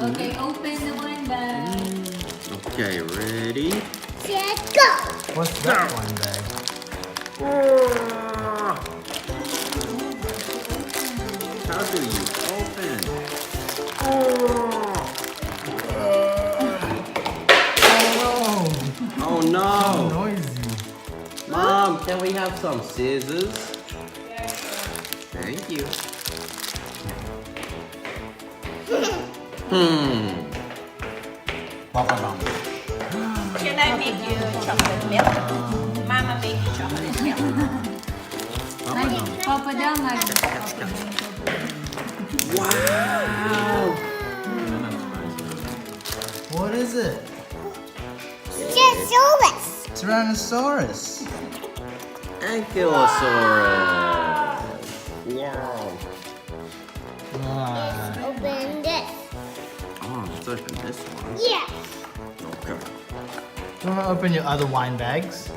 Okay, open the wine bag. Okay, ready? Set, go. What's that wine bag? How do you open? Oh So no! noisy. Mom, can we have some scissors? Thank you. Papa Bum. Can I make you chocolate milk? Mama make you chocolate milk. Papa daw mag... Wow! What is it? Tyrannosaurus. Tyrannosaurus. Ankylosaurus! Wow! Ah, Open this. Oh, let's open this one. Yes. Okay. do you want to open your other wine bags?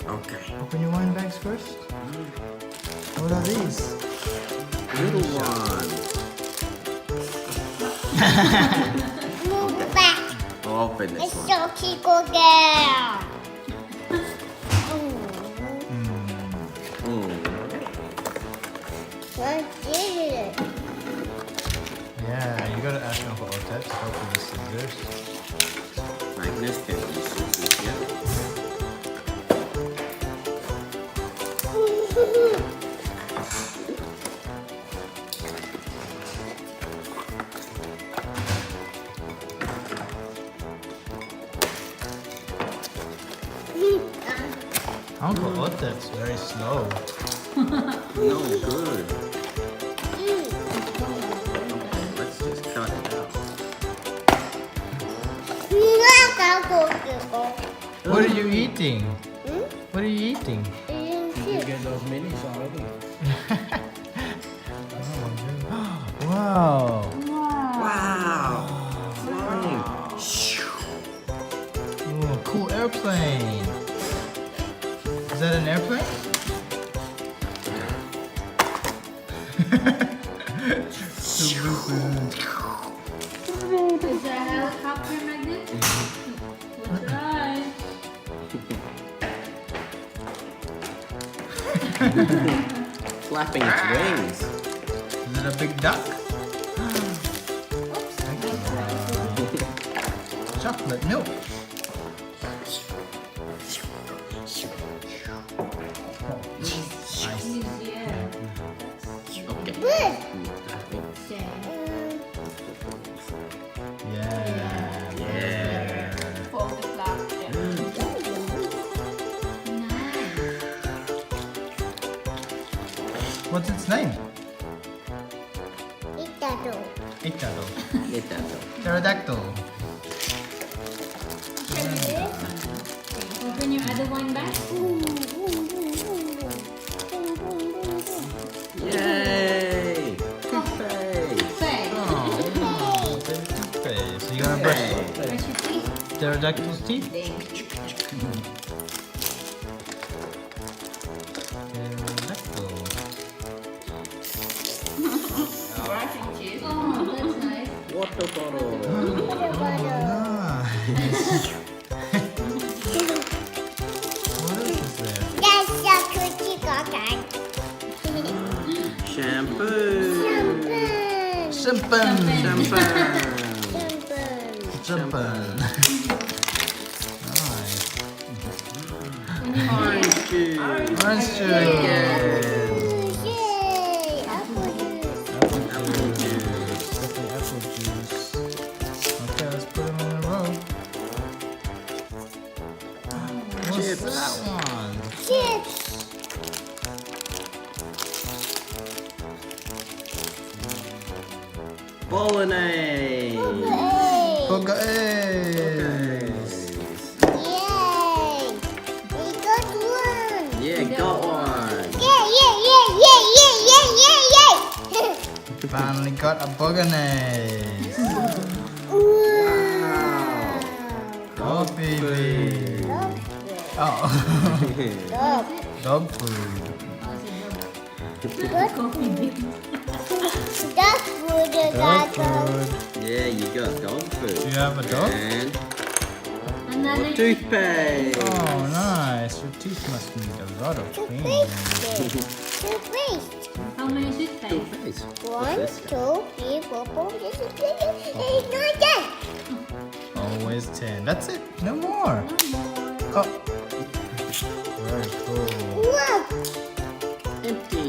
Okay. Open your wine bags first. What are these? Little one. Move back. I'll open this It's one. so Kiko girl. What is it? Yeah, you gotta ask Uncle Otet to help with the scissors. Magnus can use scissors, yeah. Uncle Otet's very slow. No good. Okay, let's just cut it out. What are you eating? What are you eating? Get those minis already. Wow. Wow! Flying. Ooh, cool airplane. Is that an airplane? Is that a helicopter, Magnus? That's right. Flapping its wings. Is it a big duck? Chocolate milk. Yeah. Okay. Yeah. Yeah. Fold the flap. What's its name? Itado. Icaro. Get that though. Pterodactyl. Open your other wine bag. Yay! Toothpaste! Say, Oh, toothpaste. So you gotta brush brush your teeth. pterodactyl's teeth? Pterodactyl. Brushing teeth. Oh, that's nice. Water bottle! Nice. What else is there? That's so cookie coconut. Shampoo! Champagne. Shampoo! Champagne. Nice. Orange juice! Orange juice. Yay! Apple juice. Apple juice. Definitely apple juice. Okay, let's put them in a row. What's Chips. that one? Chips. Bolognese! Hey. Booger eggs. Yay! We got one. Yeah, got one! Yay! Finally got a bolognese. Wow. Oh, baby. Oh. Dog. Dog food. Oh, it's a Coffee bean. Dog food, Dog dog. food. Yeah, you got dog Do food. you have a dog? And Another more toothpaste. Oh, nice. Your teeth must need a lot of cleaning. Toothpaste. How many toothpaste? Toothpaste. One, What's this? 2, 3, 4, 5, 6, 7, 8, 9, 10. Always 10. That's it. No more. Oh. Very cool. Wow. Empty.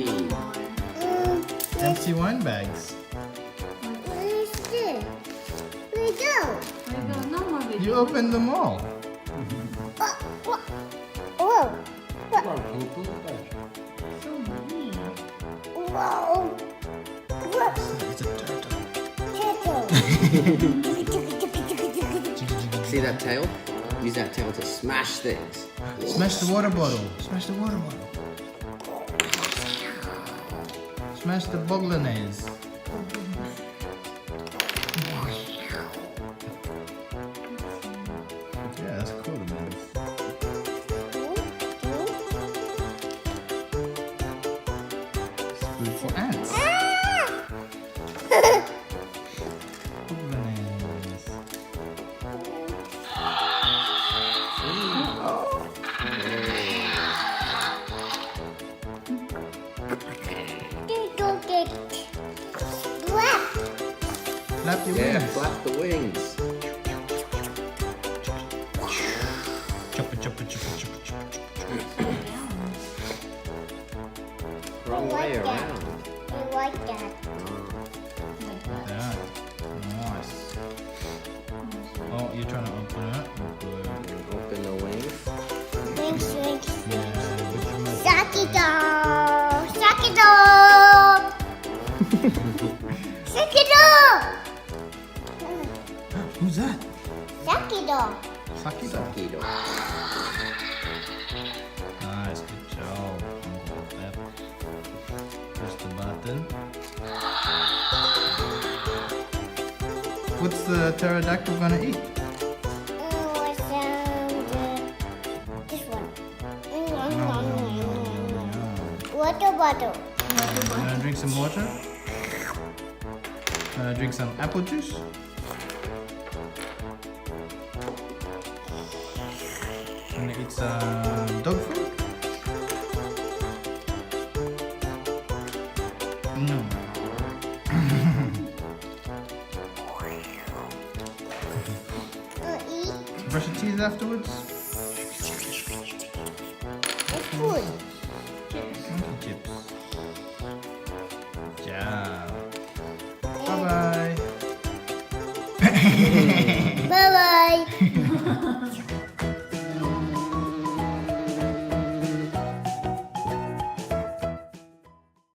Empty wine bags. What is this? Where go? There you go. No more baby. You opened them all. Whoa. So many. Whoa. Whoa. It's a turtle. Turtle. See that tail? Use that tail to smash things. Smash the water bottle. Smash the water bottle. Smash the bolognese. Yeah, that's cool, man. It's food for ants. Bolognese. Go get black. Flap your Yeah, wings. flap the wings. Choppa, choppa, choppa, choppa, choppa. Wrong way like that. around. I like that. That. Nice. Oh, you're trying to open it? Good. And open the wings. Wings, wings. Yeah, but you might- Sakido. Sakido. Sakido. Who's that? Sakido. Saki. Sakido. Nice, good job. Uncle Pep. Press the button. What's the pterodactyl gonna eat? What's this one? Water bottle. Wanna drink some water? Wanna drink some apple juice? Wanna eat some dog food? No. Eat Brush your teeth afterwards? food. Monkey chips. Good job. Bye-bye. Bye bye.